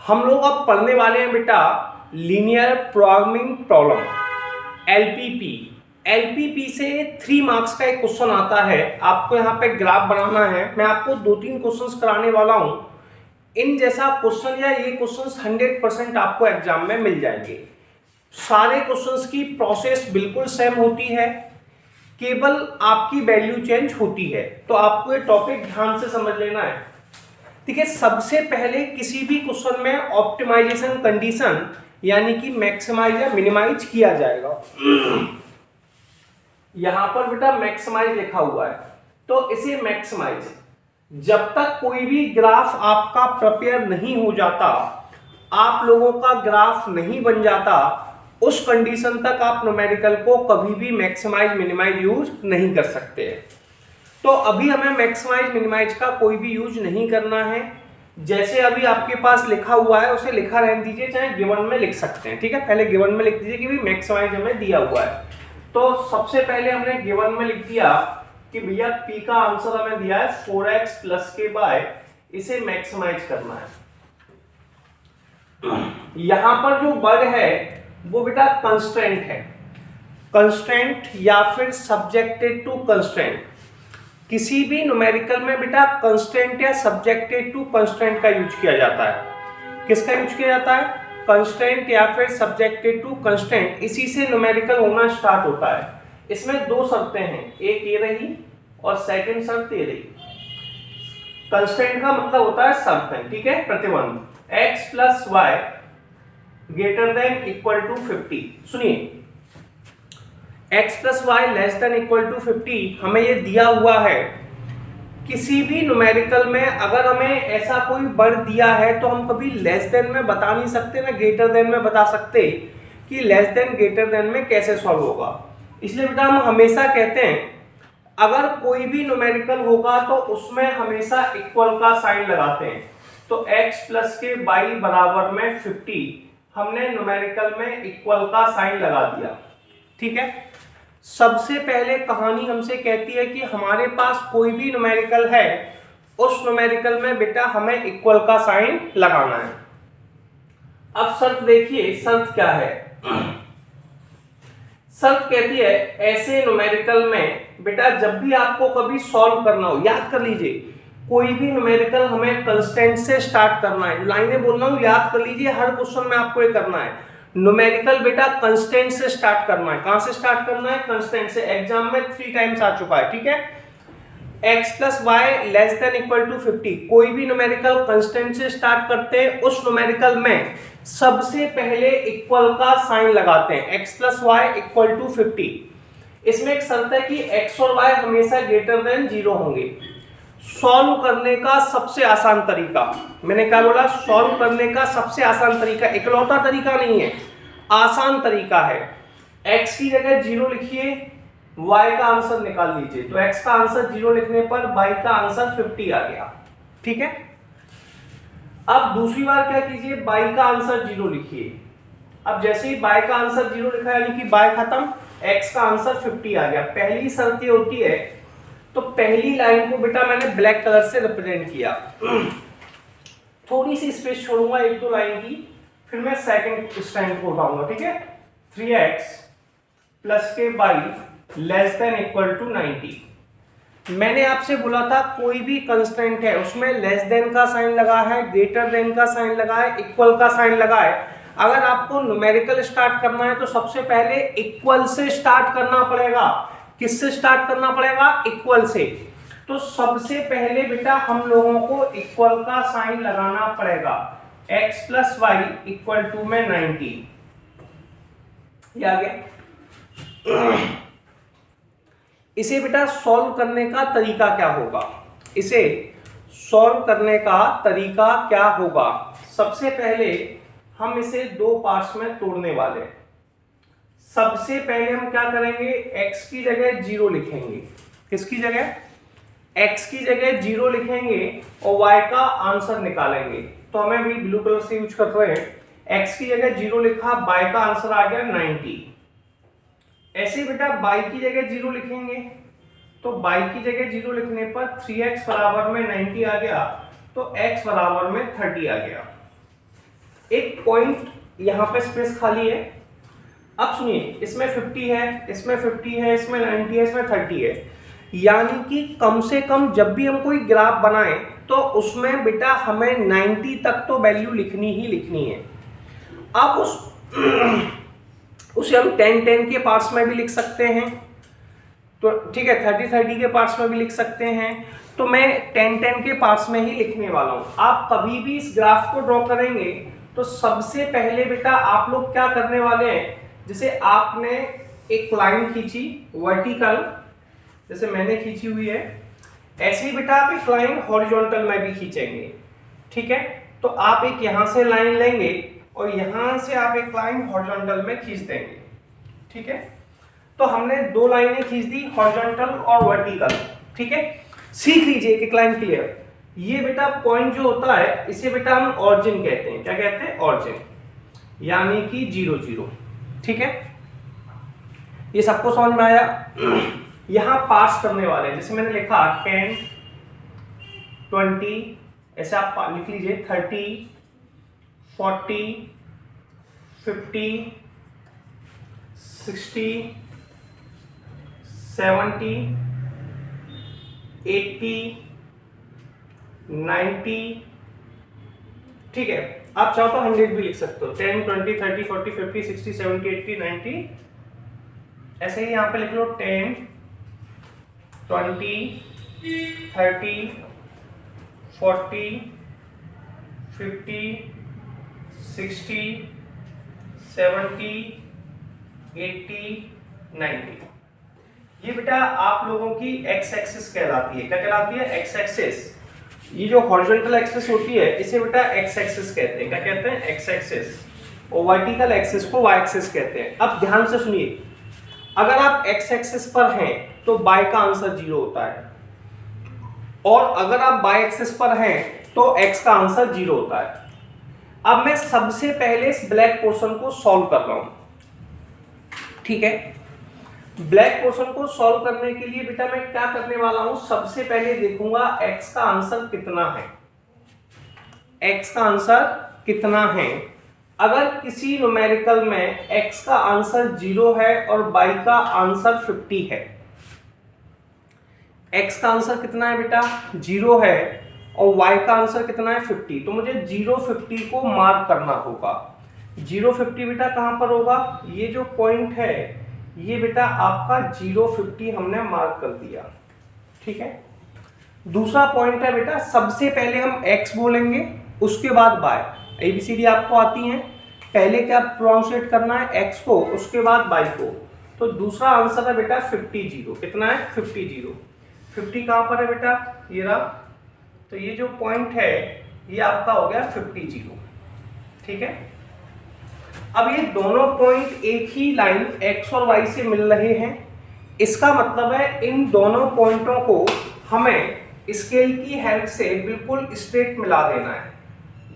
हम लोग अब पढ़ने वाले हैं बेटा linear programming problem LPP. LPP से 3 मार्क्स का एक क्वेश्चन आता है। आपको यहाँ पे ग्राफ बनाना है। मैं आपको 2-3 क्वेश्चंस कराने वाला हूँ। इन जैसा क्वेश्चन या ये क्वेश्चंस 100% आपको एग्जाम में मिल जाएंगे। सारे क्वेश्चंस की प्रोसेस बिल्कुल सेम होती है, केवल आपकी वैल्यू चेंज होती है। तो आपको ये टॉपिक ध्यान से समझ लेना है। ठीक है, सबसे पहले किसी भी क्वेश्चन में ऑप्टिमाइजेशन कंडीशन यानी कि मैक्सिमाइज या मिनिमाइज किया जाएगा। यहां पर बेटा मैक्सिमाइज लिखा हुआ है, तो इसे मैक्सिमाइज, जब तक कोई भी ग्राफ आपका प्रिपेयर नहीं हो जाता, आप लोगों का ग्राफ नहीं बन जाता, उस कंडीशन तक आप न्यूमेरिकल को कभी भी मैक्सिमाइज मिनिमाइज यूज नहीं कर सकते। तो अभी हमें मैक्सिमाइज मिनिमाइज का कोई भी यूज नहीं करना है। जैसे अभी आपके पास लिखा हुआ है उसे लिखा रहने दीजिए, चाहे गिवन में लिख सकते हैं। ठीक है, पहले गिवन में लिख दीजिए कि भी मैक्सिमाइज हमें दिया हुआ है। तो सबसे पहले हमने गिवन में लिख दिया कि भैया पी का आंसर हमें दिया है 4x प्लस के बाय, इसे मैक्सिमाइज करना है। यहां पर जो वर्ड है वो बेटा कंस्ट्रेंट है। कंस्ट्रेंट या फिर सब्जेक्टेड टू कंस्ट्रेंट। किसी भी न्यूमेरिकल में बेटा कंस्ट्रेंट या सब्जेक्टेड टू कंस्ट्रेंट का यूज किया जाता है। किसका यूज किया जाता है? कंस्ट्रेंट या फिर सब्जेक्टेड टू कंस्ट्रेंट। इसी से न्यूमेरिकल होना स्टार्ट होता है। इसमें 2 शर्तें हैं, एक ये रही और सेकंड शर्त ये रही। कंस्ट्रेंट का मतलब होता है शर्त, ठीक है, प्रतिबंध। x plus Y greater than equal to 50। सुनिए, x plus Y less than equal to 50 हमें ये दिया हुआ है। किसी भी न्यूमेरिकल में अगर हमें ऐसा कोई वर्ड दिया है तो हम कभी लेस देन में बता नहीं सकते ना ग्रेटर देन में बता सकते कि लेस देन ग्रेटर देन में कैसे सॉल्व होगा। इसलिए बेटा हम हमेशा कहते हैं अगर कोई भी न्यूमेरिकल होगा तो उसमें हमेशा इक्वल का साइन लगाते हैं। तो x प्लस के बाई बराबर में 50 हमने न्यूमेरिकल में इक्वल का साइन लगा दिया। ठीक है, सबसे पहले कहानी हमसे कहती है कि हमारे पास कोई भी न्यूमेरिकल है, उस न्यूमेरिकल में बेटा हमें इक्वल का साइन लगाना है। अब शर्त देखिए, शर्त क्या है? शर्त कहती है ऐसे न्यूमेरिकल में बेटा जब भी आपको कभी सॉल्व करना हो, याद कर लीजिए, कोई भी न्यूमेरिकल हमें कंस्टेंट से स्टार्ट करना है। लाइनें बोल रहा हूं, याद कर लीजिए, हर क्वेश्चन में आपको ये करना है। न्यूमेरिकल बेटा कंस्टेंट से स्टार्ट करना है। कहां से स्टार्ट करना है? कंस्टेंट से। एग्जाम में 3 टाइम्स आ चुका है। ठीक है, x plus Y less than equal to 50। कोई भी न्यूमेरिकल कंस्टेंट से स्टार्ट करते हैं, उस न्यूमेरिकल में सबसे पहले इक्वल का साइन लगाते हैं। x plus Y equal to 50। इसमें एक शर्त है कि x और y हमेशा ग्रेटर देन 0 होंगे। सॉल्व करने का सबसे आसान तरीका, मैंने क्या बोला? सॉल्व करने का सबसे आसान तरीका, इकलौता तरीका नहीं है, आसान तरीका है। x की जगह 0 लिखिए, y का आंसर निकाल लीजिए। तो x का आंसर 0 लिखने पर y का आंसर 50 आ गया। ठीक है, अब दूसरी बार क्या कीजिए, y का आंसर 0 लिखिए। अब जैसे ही y का आंसर 0 लिखा यानी कि y खत्म, x का आंसर 50 आ गया। पहली शर्त ये होती है, तो पहली लाइन को बेटा मैंने ब्लैक कलर से रिप्रेजेंट किया। थोड़ी सी स्पेस छोड़ूंगा 1-2 लाइन की, फिर मैं सेकंड स्टैंड को उठाऊंगा। ठीक है, 3x plus K by less than equal to 90। मैंने आपसे बोला था कोई भी कंस्टेंट है उसमें लेस देन का साइन लगा है, ग्रेटर देन का साइन लगा है, इक्वल का साइन लगा है। अगर आपको न्यूमेरिकल स्टार्ट करना है तो सबसे पहले इक्वल से स्टार्ट करना पड़ेगा। किससे स्टार्ट करना पड़ेगा? इक्वल से। तो सबसे पहले बेटा हम लोगों को इक्वल का साइन लगाना पड़ेगा। x plus Y equal to में 90। ये आ गया। इसे बेटा सॉल्व करने का तरीका क्या होगा? इसे सॉल्व करने का तरीका क्या होगा? सबसे पहले हम इसे 2 पार्ट्स में तोड़ने वाले हैं। सबसे पहले हम क्या करेंगे, x की जगह 0 लिखेंगे। किसकी जगह? x की जगह 0 लिखेंगे और y का आंसर निकालेंगे। तो हमें भी ब्लू कलर से यूज कर रहे हैं। x की जगह 0 लिखा, y का आंसर आ गया 90। ऐसे बेटा y की जगह 0 लिखेंगे, तो y की जगह 0 लिखने पर 3x बराबर में 90 आ गया, तो x बराबर में 30 आ गया। एक पॉइंट यहाँ पे स्पेस खाली है। अब सुनिए, इसमें 50 है, इसमें 50 है, इसमें 90 है, इसमें 30 है, यानी कि कम से कम जब भी हम कोई ग्राफ बनाएं तो उसमें बेटा हमें 90 तक तो वैल्यू लिखनी ही लिखनी है। अब उसे हम 10-10 के पार्ट्स में भी लिख सकते हैं, तो ठीक है, 30-30 के पार्ट्स में भी लिख सकते हैं। तो मैं 10-10 के पार्ट्स में ही लिखने वाला हूं। आप कभी भी इस ग्राफ को ड्रॉ करेंगे तो सबसे पहले बेटा आप लोग क्या करने वाले हैं, जैसे आपने एक लाइन खींची वर्टिकल, जैसे मैंने खींची हुई है, ऐसे ही बेटा आप एक लाइन हॉरिजॉन्टल में भी खींचेंगे। ठीक है, तो आप एक यहां से लाइन लेंगे और यहां से आप एक लाइन हॉरिजॉन्टल में खींच देंगे। ठीक है, तो हमने दो लाइनें खींच दी, हॉरिजॉन्टल और वर्टिकल। ठीक है, सीख लीजिए एक एक लाइन क्लियर। ये बेटा पॉइंट जो होता है इसे बेटा हम ऑरिजिन कहते हैं। क्या कहते हैं? ऑरिजिन, यानी कि 0 0। ठीक है, ये सबको समझ में आया? यहां पास करने वाले हैं, जैसे मैंने लिखा 10 20, ऐसे आप लिख लीजिए 30 40 50 60 70 80 90। ठीक है, आप चाहो तो 100 भी लिख सकते हो, 10 20 30 40 50 60 70 80 90। ऐसे ही यहां पे लिख लो 10 20 30 40 50 60 70 80 90। ये बेटा आप लोगों की एक्स एक्सिस कहलाती है। क्या कहलाती है? X axis. ये जो हॉरिजॉन्टल एक्सिस होती है इसे बेटा एक्स एक्सिस कहते हैं। क्या कहते हैं? X axis. और वर्टिकल एक्सिस को वाई एक्सिस कहते हैं। अब ध्यान से सुनिए, अगर आप एक्स एक्सिस पर हैं तो बाय का आंसर 0 होता है, और अगर आप बाय एक्सिस पर हैं तो एक्स का आंसर 0 होता है। अब मैं सबसे पहले इस ब्लैक पोर्शन को सॉल्व कर रहा हूं। ठीक है, ब्लैक पोर्शन को सॉल्व करने के लिए बेटा मैं क्या करने वाला हूं, सबसे पहले देखूंगा x का आंसर कितना है। x का आंसर कितना है? अगर किसी न्यूमेरिकल में x का आंसर 0 है और y का आंसर 50 है, x का आंसर कितना है बेटा? 0 है और y का आंसर कितना है? 50। तो मुझे 0 50 को मार्क करना होगा। 0 50 बेटा कहां पर होगा? ये जो पॉइंट है ये बेटा आपका 0 50 हमने मार्क कर दिया। ठीक है, दूसरा पॉइंट है बेटा, सबसे पहले हम x बोलेंगे उसके बाद y। ABCD आपको आती है, पहले क्या प्रोनाउंसिएट करना है? x को, उसके बाद y को। तो दूसरा आंसर है बेटा 50 0। कितना है? 50 0। 50 कहां पर है बेटा? ये रहा। तो ये जो पॉइंट है ये आपका हो गया 50 0। ठीक है, अब ये दोनों पॉइंट एक ही लाइन x और y से मिल रहे हैं। इसका मतलब है इन दोनों पॉइंटों को हमें स्केल की हेल्प से बिल्कुल स्ट्रेट मिला देना है।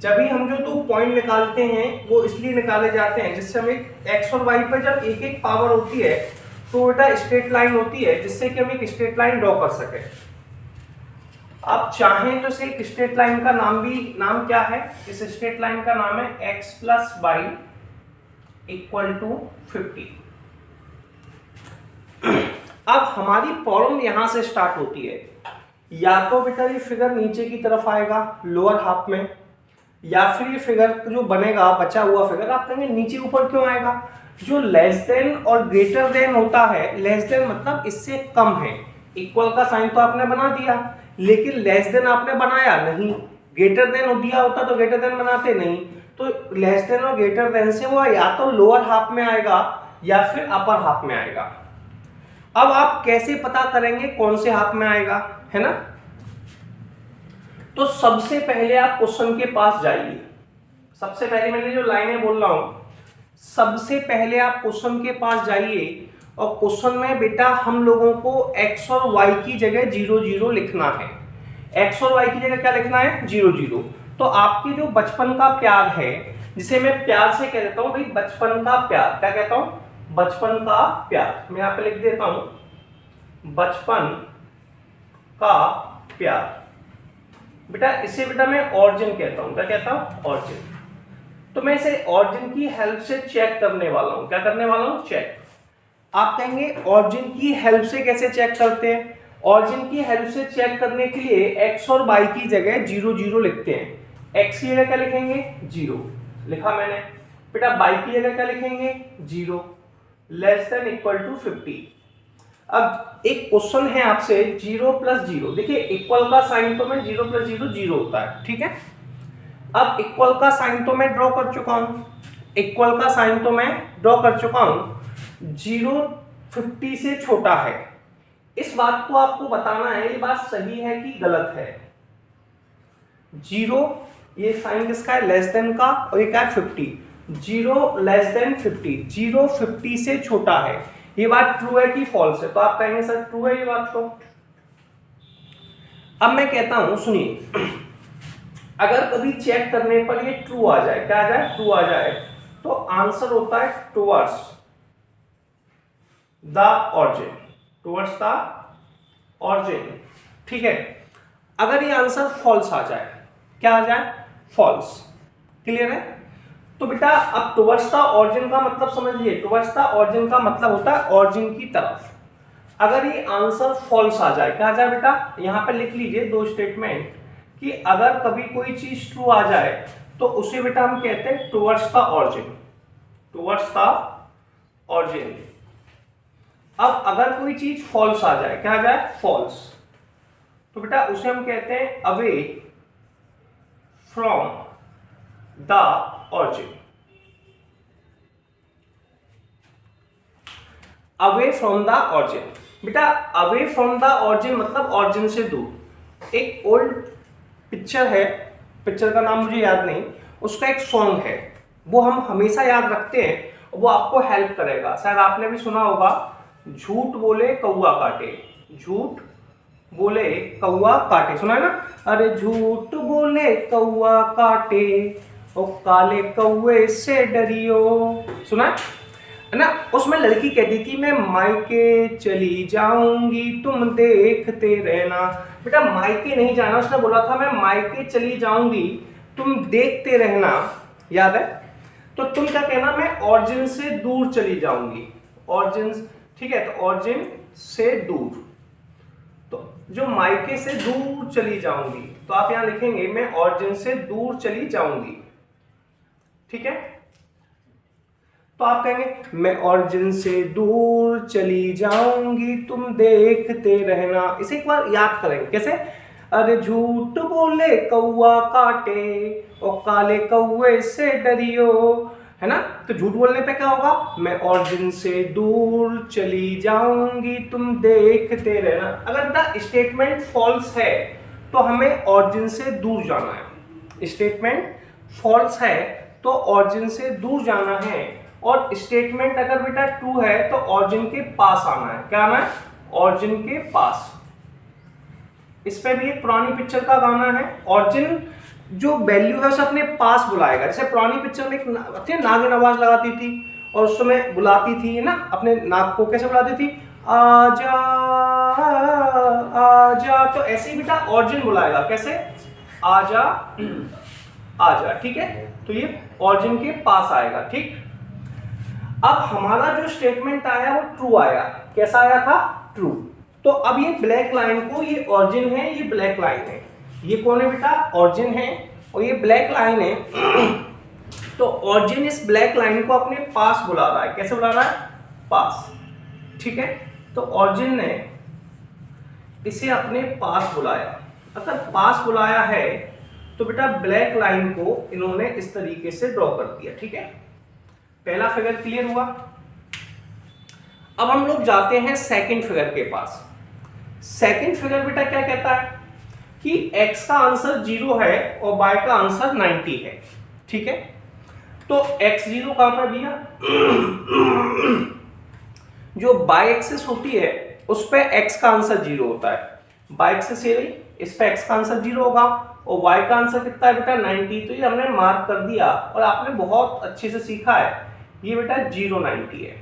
जब भी हम जो दो पॉइंट निकालते हैं वो इसलिए निकाले जाते हैं जिससे हमें x और y पर जब एक एक पावर होती है तो बेटा स्ट्रेट लाइन होती है, जिससे कि हम एक स्ट्रेट लाइन ड्रॉ कर सके। आप चाहें तो इसे एक स्ट्रेट लाइन का नाम क्या है? इस स्ट्रेट लाइन का नाम है x plus Y equal to 50। अब हमारी प्रॉब्लम यहां से स्टार्ट होती है। या तो बेटा ये फिगर नीचे की तरफ आएगा लोअर हाफ में, या फिर ये फिगर जो बनेगा बचा हुआ फिगर आप कहेंगे नीचे ऊपर क्यों आएगा? जो लेस देन और ग्रेटर देन होता है, लेस देन मतलब इससे कम है, इक्वल का साइन तो आपने बना दिया, लेकिन लेस देन आपने बनाया नहीं। ग्रेटर देन दिया होता तो ग्रेटर देन बनाते नहीं। तो लेस देन और ग्रेटर देन से वो या तो लोअर हाफ में आएगा या फिर अपर हाफ में आएगा। अब आप कैसे पता करेंगे कौन से हाफ में आएगा, है ना? तो सबसे पहले आप क्वेश्चन के पास जाइए। सबसे पहले मैंने जो लाइनें बोल रहा हूं, सबसे पहले आप क्वेश्चन के पास जाइए और क्वेश्चन में बेटा हम लोगों को x और y की जगह 0 0 लिखना है। x और y की जगह क्या लिखना है? 0 0। तो आपकी जो बचपन का प्यार है, जिसे मैं प्यार से कह देता हूं भाई बचपन का प्यार, क्या कहता हूं? बचपन का प्यार। मैं यहां पे लिख देता हूं बचपन का प्यार। बेटा इसे बेटा मैं ऑरिजिन कहता हूं। क्या कहता हूं? ऑरिजिन। तो मैं इसे ऑरिजिन की हेल्प से चेक करने वाला हूं। क्या करने वाला हूं? चेक। आप कहेंगे ऑरिजिन की हेल्प से कैसे चेक करते हैं? ऑरिजिन की हेल्प से चेक करने के लिए एक्स और वाई की जगह 0 0 लिखते हैं। एक्स की जगह क्या लिखेंगे? 0 लिखा मैंने। बेटा वाई की जगह क्या लिखेंगे? 0 लेस देन इक्वल टू 50। अब एक क्वेश्चन है आपसे 0 प्लस 0। देखिए इक्वल का साइन तो मैं 0 प्लस 0 0 होता है, ठीक है। अब इक्वल का साइन तो मैं ड्रॉ कर चुका हूं, इक्वल का साइन तो मैं ड्रॉ कर चुका हूं। 0 50 से छोटा है। इस बात को आपको बताना है ये बात सही है कि गलत है। 0 ये साइन किसका है? लेस देन का, और ये क्या है? 50। 0 लेस देन 50, 0 50 से छोटा है। ये बात ट्रू है कि फॉल्स है? तो आप कहेंगे सर ट्रू है ये बात। तो अब मैं कहता हूं सुनिए, अगर कभी चेक करने पर ये ट्रू आ जाए, क्या आ जाए? ट्रू आ जाए, तो आंसर होता है towards the origin, towards the origin, ठीक है। अगर ये आंसर फॉल्स आ जाए, क्या आ जाए? फॉल्स। क्लियर है? तो बेटा अब टुवर्ड्स द ऑरिजिन का मतलब समझिए। टुवर्ड्स द ऑरिजिन का मतलब होता है ऑरिजिन की तरफ। अगर ये आंसर फॉल्स आ जाए, क्या आ जाए बेटा? यहां पर लिख लीजिए दो स्टेटमेंट कि अगर कभी कोई चीज ट्रू आ जाए तो उसे बेटा हम कहते हैं towards the origin, towards the origin. अब अगर कोई चीज फॉल्स आ जाए, क्या आ जाए? फॉल्स, तो बेटा उसे हम कहते हैं away from the origin, away from the origin. बेटा अवे फ्रॉम द ऑरिजिन मतलब ऑरिजिन से दूर। एक ओल्ड पिक्चर है, पिक्चर का नाम मुझे याद नहीं, उसका एक सॉन्ग है, वो हम हमेशा याद रखते हैं, वो आपको हेल्प करेगा। शायद आपने भी सुना होगा, झूठ बोले कौआ काटे, झूठ बोले कौआ काटे, सुना है ना? अरे झूठ बोले कौआ काटे ओ काले कौए से डरियो, सुना है ना? उसमें लड़की कहती थी मैं मायके चली जाऊंगी तुम देखते रहना। बेटा मायके नहीं जाना, उसने बोला था मैं मायके चली जाऊंगी तुम देखते रहना, याद है? तो तुम क्या कहना? मैं ऑरिजिन से दूर चली जाऊंगी, ऑरिजिन, ठीक है। तो ऑरिजिन से दूर, तो जो मायके से दूर चली जाऊंगी, तो आप यहां लिखेंगे मैं ऑरिजिन से दूर चली जाऊंगी, ठीक है। तो आप कहेंगे मैं ऑरिजिन से दूर चली जाऊंगी तुम देखते रहना। इसे एक बार याद करेंगे, कैसे? अरे झूठ बोले कौआ काटे और काले कौए से डरियो, है ना? तो झूठ बोलने पे क्या होगा? मैं ऑरिजिन से दूर चली जाऊंगी तुम देखते रहना। अगर बेटा स्टेटमेंट फॉल्स है तो हमें ऑरिजिन से दूर जाना है। स्टेटमेंट फॉल्स है तो ऑरिजिन से दूर जाना है, और स्टेटमेंट अगर बेटा ट्रू है तो ऑरिजिन के पास आना है। क्या आना है? ऑरिजिन के पास। इस पे भी एक पुरानी पिक्चर का गाना है, ऑरिजिन जो वैल्यू है उसे अपने पास बुलाएगा। जैसे पुरानी पिक्चर में एक नागिन आवाज लगाती थी और उस समय बुलाती थी ना अपने नाक को, कैसे बुलाती थी? आजा आजा। तो ऐसे ही बेटा ऑरिजिन बुलाएगा, कैसे? आजा आजा, ठीक है। तो ये ऑरिजिन के पास आएगा, ठीक। अब हमारा जो स्टेटमेंट आया वो ट्रू आया। कैसा आया था? ट्रू। तो अब ये ब्लैक लाइन को, ये ऑरिजिन है, ये ब्लैक लाइन है, ये कौन है बेटा? ऑरिजिन है, और ये ब्लैक लाइन है। तो ऑरिजिन इस ब्लैक लाइन को अपने पास बुला रहा है। कैसे बुला रहा है? पास, ठीक है। तो ऑरिजिन ने इसे अपने पास बुलाया। अगर पास बुलाया है तो बेटा ब्लैक लाइन को इन्होंने इस तरीके से ड्रॉ कर दिया, ठीक है। पहला फिगर क्लियर हुआ। अब हम लोग जाते हैं सेकंड फिगर के पास। सेकंड फिगर बेटा क्या कहता है कि x का आंसर 0 है और y का आंसर 90 है, ठीक है। तो x0 कहां पर भैया? जो y एक्सिस होती है उस पे x का आंसर 0 होता है। y एक्सिस ये रही, इस पे x का आंसर 0 होगा और y का आंसर कितना है बेटा? 90। तो ये हमने मार्क कर दिया और आपने बहुत अच्छे से सीखा है, ये बेटा 0 90 है,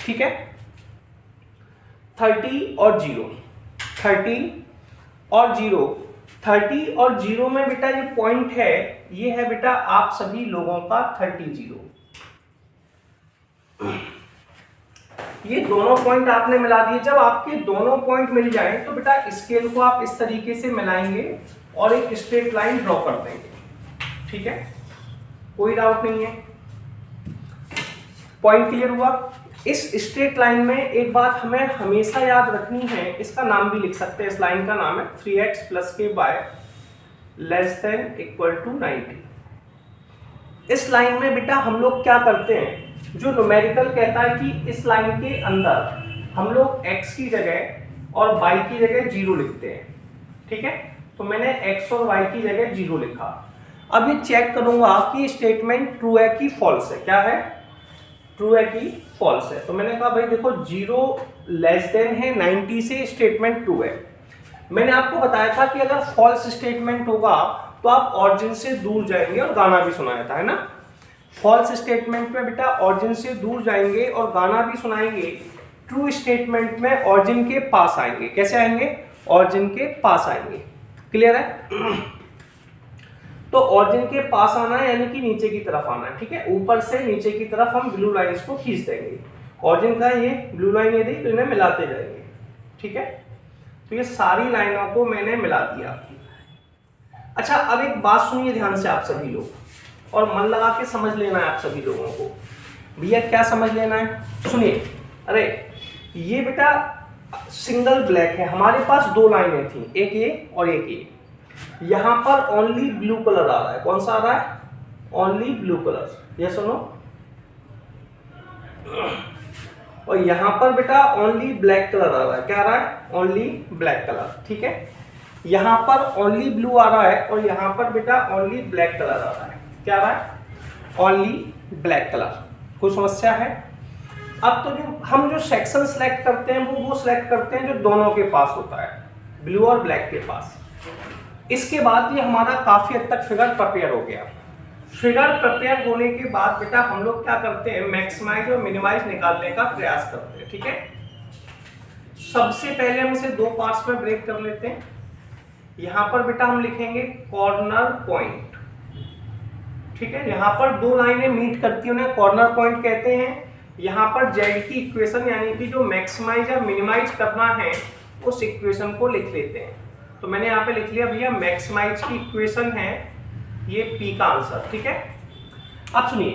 ठीक है। 30 और 0, 30 और 0 30 और 0 में बेटा ये पॉइंट है, ये है बेटा आप सभी लोगों का 30 0। ये दोनों पॉइंट आपने मिला दिए। जब आपके दोनों पॉइंट मिल जाए तो बेटा स्केल को आप इस तरीके से मिलाएंगे और एक स्ट्रेट लाइन ड्रॉ कर देंगे। ठीक है, कोई डाउट नहीं है, पॉइंट क्लियर हुआ। इस स्ट्रेट लाइन में एक बात हमें हमेशा याद रखनी है, इसका नाम भी लिख सकते हैं, इस लाइन का नाम है 3x + k < 90। इस लाइन में बेटा हम लोग क्या करते हैं, जो न्यूमेरिकल कहता है कि इस लाइन के अंदर हम लोग x की जगह और y की जगह 0 लिखते हैं। ठीक है, तो मैंने x और y की जगह 0 लिखा। अब ये चेक करूंगा कि स्टेटमेंट ट्रू है कि फॉल्स है। क्या है, ट्रू है कि फॉल्स है। तो मैंने कहा भाई देखो 0 < है 90 से स्टेटमेंट ट्रू है। मैंने आपको बताया था कि अगर फॉल्स स्टेटमेंट होगा तो आप ऑरिजिन से दूर जाएंगे और गाना भी सुनाया था, है ना। फॉल्स स्टेटमेंट में बेटा ऑरिजिन से दूर जाएंगे और गाना भी सुनाएंगे। ट्रू स्टेटमेंट में ऑरिजिन के पास आएंगे। कैसे आएंगे, ऑरिजिन के पास आएंगे। क्लियर है। तो ऑरिजिन के पास आना है यानी कि नीचे की तरफ आना है। ठीक है, ऊपर से नीचे की तरफ हम ब्लू लाइंस को खींच देंगे। ऑरिजिन का ये ब्लू लाइन ये दी, तो इन्हें मिलाते जाएंगे। ठीक है, तो ये सारी लाइनों को मैंने मिला दिया। अच्छा, अब एक बात सुनिए ध्यान से आप सभी लोग, और मन लगा के समझ लेना है आप सभी लोगों को। भैया क्या समझ लेना है, सुनिए। अरे ये बेटा सिंगल ब्लैक है, हमारे पास दो लाइनें थी, एक ये और एक ये। यहां पर ओनली ब्लू कलर आ रहा है। कौन सा आ रहा है, ओनली ब्लू कलर। ये सुनो, और यहां पर बेटा ओनली ब्लैक कलर आ रहा है। क्या आ रहा है, ओनली ब्लैक कलर। ठीक है, यहां पर ओनली ब्लू आ रहा है और यहां पर बेटा ओनली ब्लैक कलर आ रहा है। क्या आ रहा है, ओनली ब्लैक कलर। कोई समस्या है। अब तो जो हम जो सेक्शन सेलेक्ट करते हैं वो सेलेक्ट करते हैं जो दोनों के पास होता है, ब्लू और ब्लैक के पास। इसके बाद ये हमारा काफी हद तक फिगर प्रिपेयर हो गया। फिगर प्रिपेयर होने के बाद बेटा हम लोग क्या करते हैं, मैक्सिमाइज और मिनिमाइज निकालने का प्रयास करते हैं। ठीक है, सबसे पहले हम इसे दो पार्ट्स में ब्रेक कर लेते हैं। यहां पर बेटा हम लिखेंगे कॉर्नर पॉइंट। ठीक है, यहाँ पर दो लाइनें मीट करती हैं, उन्हें कॉर्नर पॉइंट कहते हैं। यहाँ पर जेड की इक्वेशन यानी कि जो मैक्सिमाइज या मिनिमाइज करना है उस इक्वेशन को लिख लेते हैं। तो मैंने यहाँ पे लिख लिया भैया मैक्सिमाइज की इक्वेशन है ये पी का आंसर। ठीक है, अब सुनिए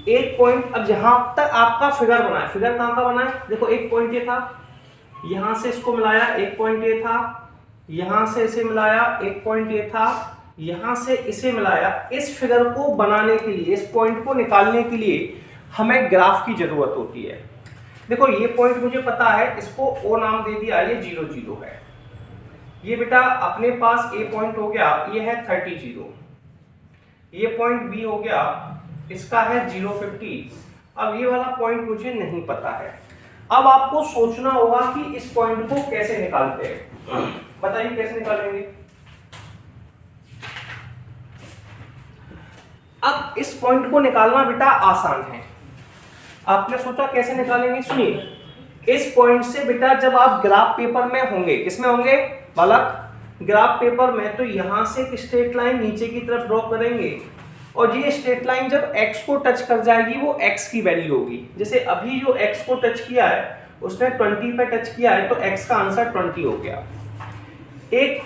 एक पॉइंट, अब जहां तक आपका फिगर बना है, फिगर कहाँ का बना है, देखो एक पॉइंट ये था, यहां से इसको मिलाया, एक पॉइंट ये था, यहां से इसे मिलाया, एक पॉइंट ये था, यहां से इसे मिलाया। इस फिगर को बनाने के लिए, इस पॉइंट को निकालने के लिए हमें ग्राफ की जरूरत होती है। देखो ये पॉइंट मुझे पता है, इसको ओ नाम दे दिया, ये 0 0 है। ये बेटा अपने पास ए पॉइंट हो गया, ये है 30 0। ये पॉइंट बी हो गया, इसका है 0 50। अब ये वाला पॉइंट मुझे नहीं पता है। अब आपको सोचना होगा कि इस पॉइंट को कैसे निकालते हैं। बताइए कैसे निकालेंगे। अब इस पॉइंट को निकालना बेटा आसान है। आपने सोचा कैसे निकालेंगे, सुनिए। इस पॉइंट से बेटा जब आप ग्राफ पेपर में होंगे, किसमें होंगे बालक, ग्राफ पेपर में, तो यहां से एक स्ट्रेट लाइन नीचे की तरफ ड्रॉ करेंगे और ये स्ट्रेट लाइन जब x को टच कर जाएगी वो x की वैल्यू होगी। जैसे अभी जो x को टच किया है उसने 20 पे टच किया है तो x का आंसर 20 हो गया। एक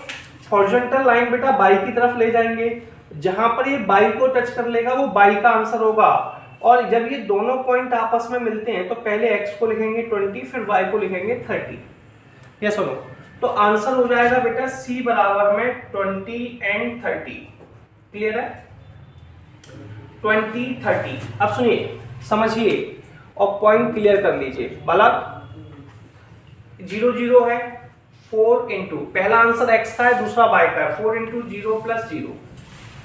हॉरिजॉन्टल लाइन बेटा y की तरफ ले जाएंगे, जहां पर ये y को टच कर लेगा वो y का आंसर होगा। और जब ये दोनों पॉइंट आपस में मिलते हैं तो पहले x को लिखेंगे 20, फिर y को लिखेंगे 30। ये सुनो, तो आंसर हो जाएगा बेटा c बराबर में 20 एंड 30। क्लियर है, 20 30। अब सुनिए समझिए और पॉइंट क्लियर कर लीजिए। बालक 0 0 है, 4 इंटू पहला आंसर x का है, दूसरा y का है, 4 इंटू 0 प्लस 0।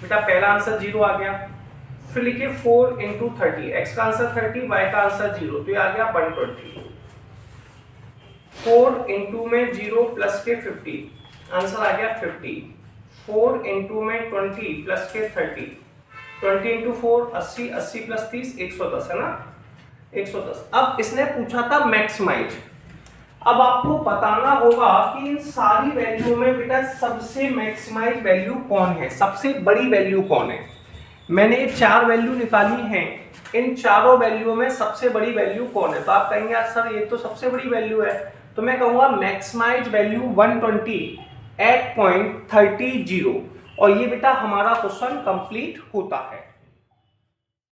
बेटा पहला आंसर 0 आ गया। फिर लिखिए 4 इंटू 30, x का आंसर 30, y का आंसर 0, तो ये आ गया 120। 4 इंटू में 0 प्लस के 50, आंसर आ गया 50। 4 इंटू में 20 प्लस के 30, 20 इंटू 4 80, 80 प्लस 30 110 है ना, 110। अब इसने पूछा था मैक्सिमाइज। अब आपको बताना होगा कि इन सारी वैल्यू में बेटा सबसे मैक्सिमाइज वैल्यू कौन है, सबसे बड़ी वैल्यू कौन है। मैंने ये 4 वैल्यू निकाली हैं, इन चारों वैल्यू में सबसे बड़ी वैल्यू कौन है। तो आप कहेंगे यार सर ये तो सबसे बड़ी वैल्यू है, तो मैं कहूँगा मैक्सिमाइज वैल्यू 120 8.30 और ये बेटा हमारा क्वेश्चन कंप्लीट होता है।